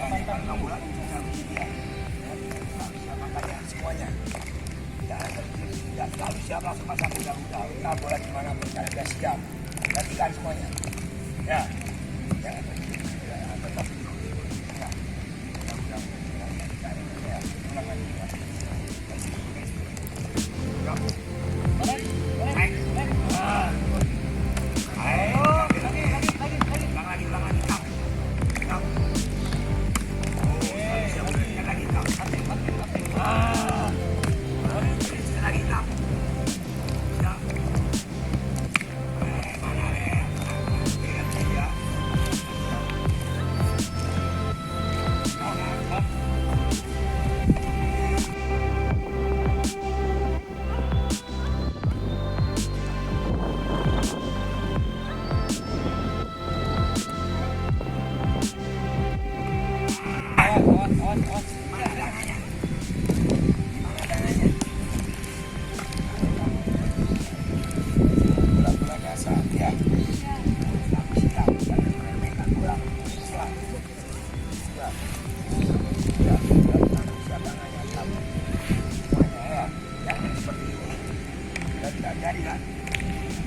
Kalau kamu lagi dia, siapa kalian semuanya? Tidak selalu siap langsung pasang udah. Kita bola di mana pun kalian sudah siap. Gantikan semuanya. Ya, jangan tetap.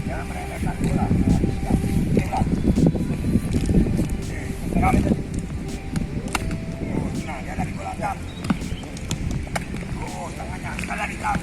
Jangan meremehkan bola. Nah, dia lagi bola tam. Oh, tangannya salah di tam.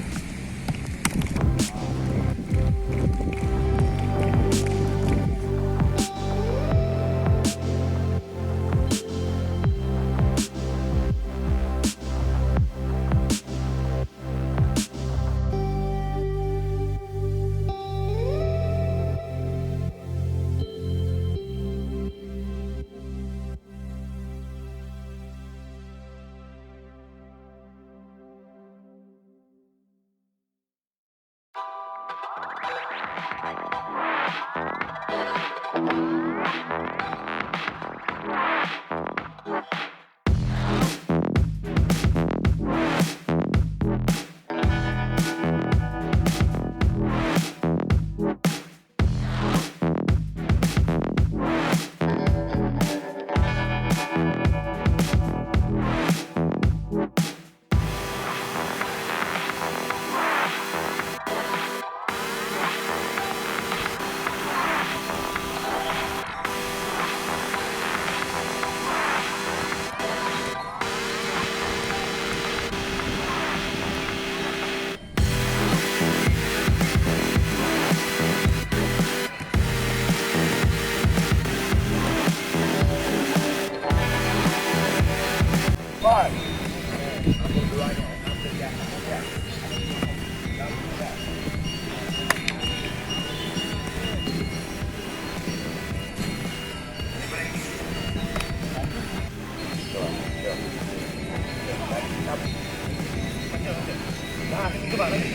Nah, itu Pak, lagi.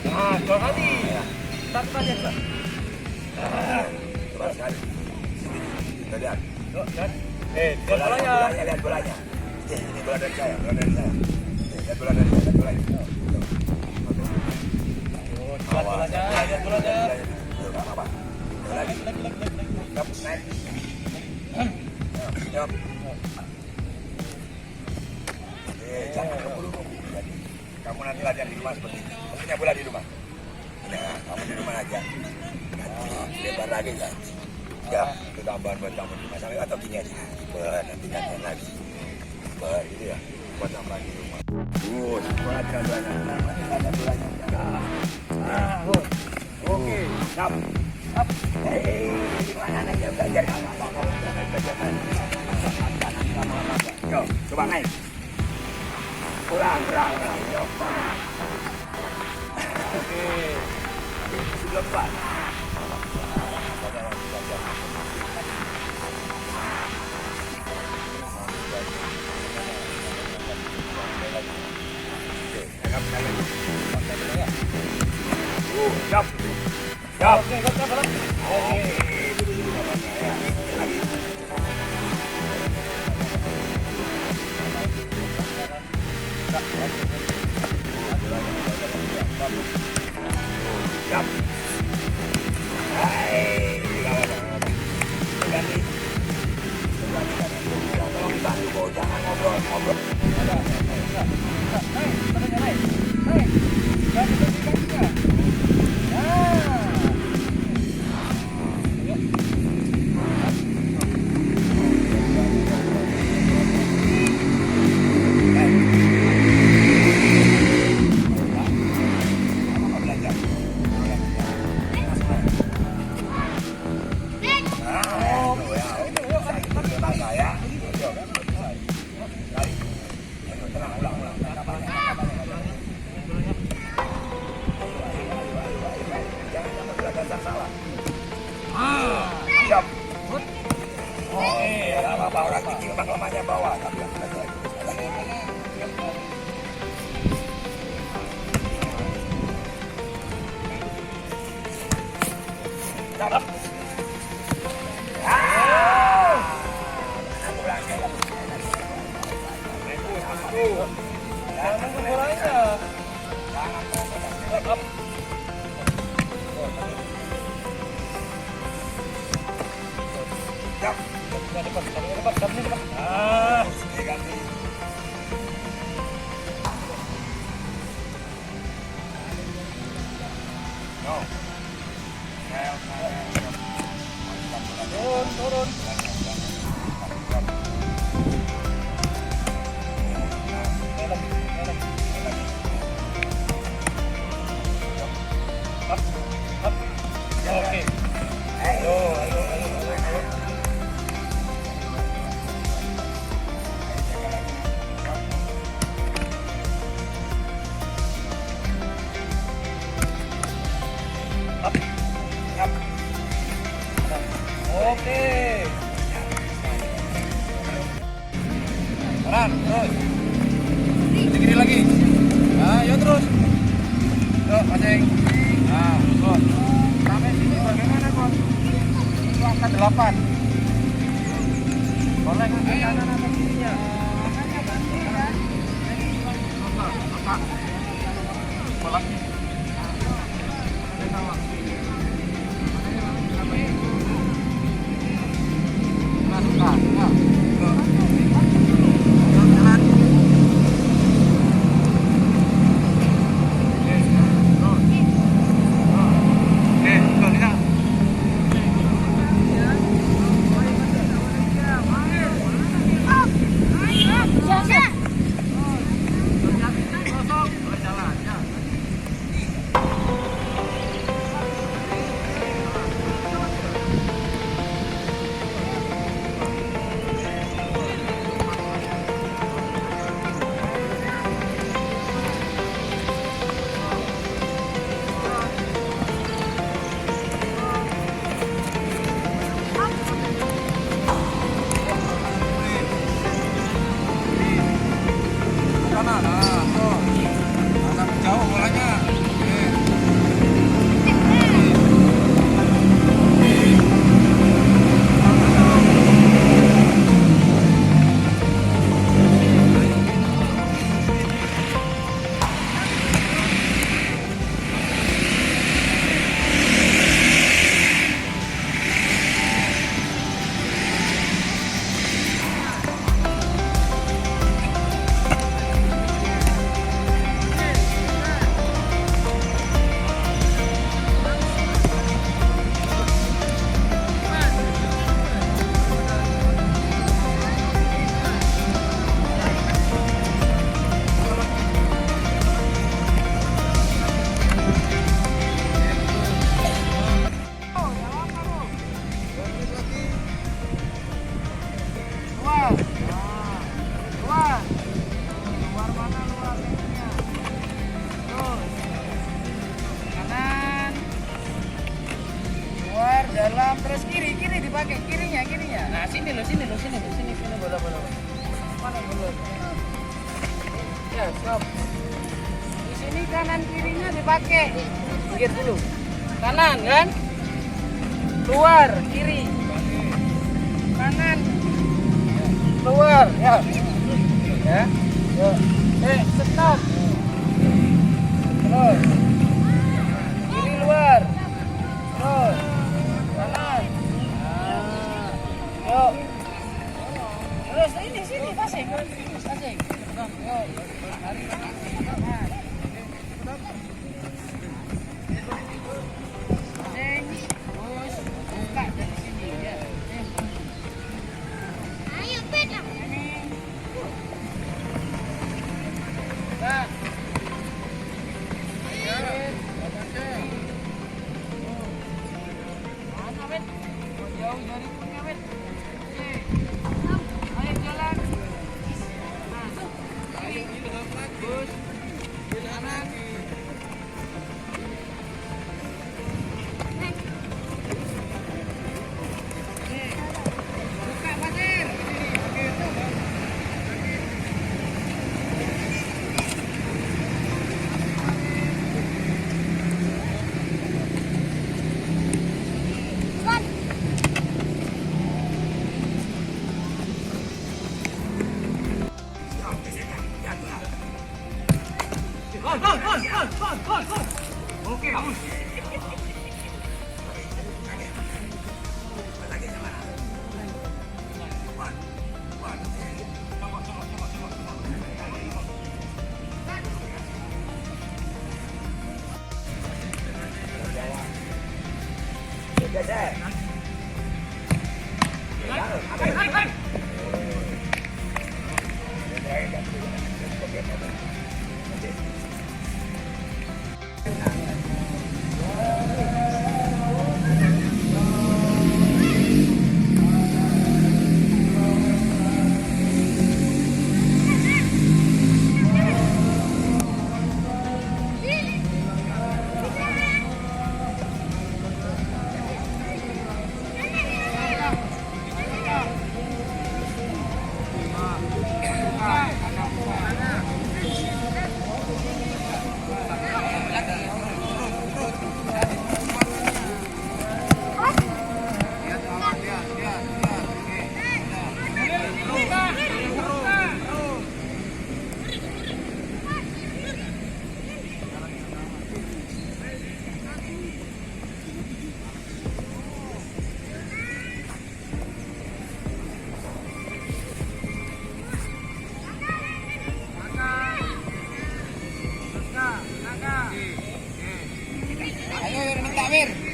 Nah, 2 kali. Satu kali aja. Coba sekali. Kita lihat. Lihat. Lihat bolanya. Lihat bolanya. Ini bola dari saya, Lihat bola dari saya, lihat bolanya. Lihat bolanya, lihat bolanya. Enggak apa-apa. Lagi. Stop, naik. Stop. Jangan nunggu. Kamu nanti latihan di rumah seperti ini. Punya bola di rumah. Nah, kamu di rumah aja. Nanti lebar lagi kan. Ya, itu tambahan buat kamu di rumah. Sampai atau gini aja. Nanti latihan lagi. Ini ya, buat tambahan di rumah. Perhatikan bolanya. Ada bolanya. Oke, siap. Gimana aja belajar kamu? Yo, coba naik. Kurang. Oke. Sudah pas. Siap. Oke. Siap. Hai. ngobrol. Siap. Oh, iya, apa orang tinggi memang lemahnya bawah, tapi yang benar lagi. Dapat. Turun. Oke. Ayo. Oke. Kanan, terus. Kiri lagi. Ayo terus. Yuk, pasang. Nah, terus. Sampai sini bagaimana, Bos? Itu angka 8. Boleh ke kanan atau kirinya? Boleh. dalam, terus kiri dipakai, kirinya. Nah, sini bola. Mana bola? Ya, stop. Di sini kanan kirinya dipakai. Pinggir dulu. Kanan kan? Keluar, kiri. Kanan. Keluar, ya. Ya. Yuk. Stop. Terus. Kiri luar. Terus. Kanan. Yuk. Terus. Bos, ini sini pasing. Pasing. Yo. Oke, bagus. Ayo, minta Wir.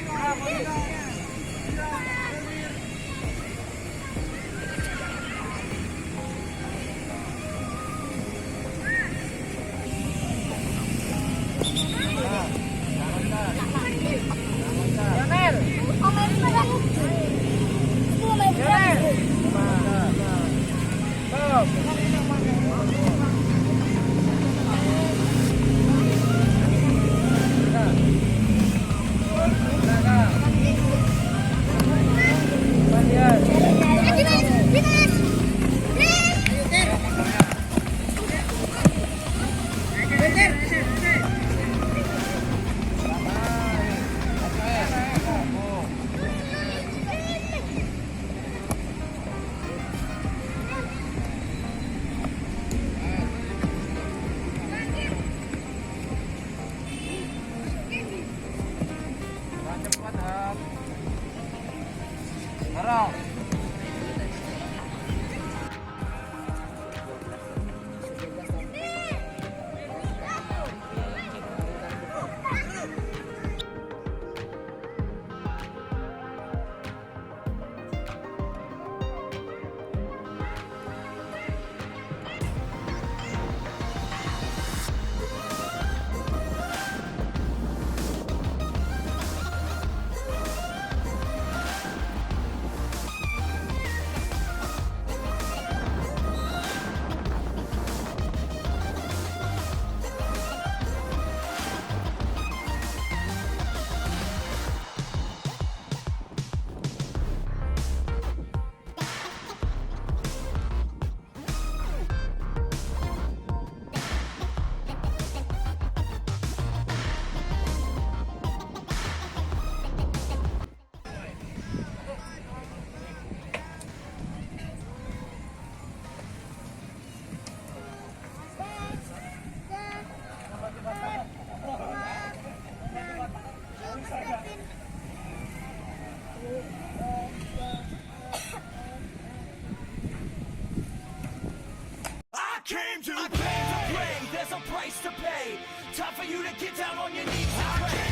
a price to pay. Time for you to get down on your knees and pray.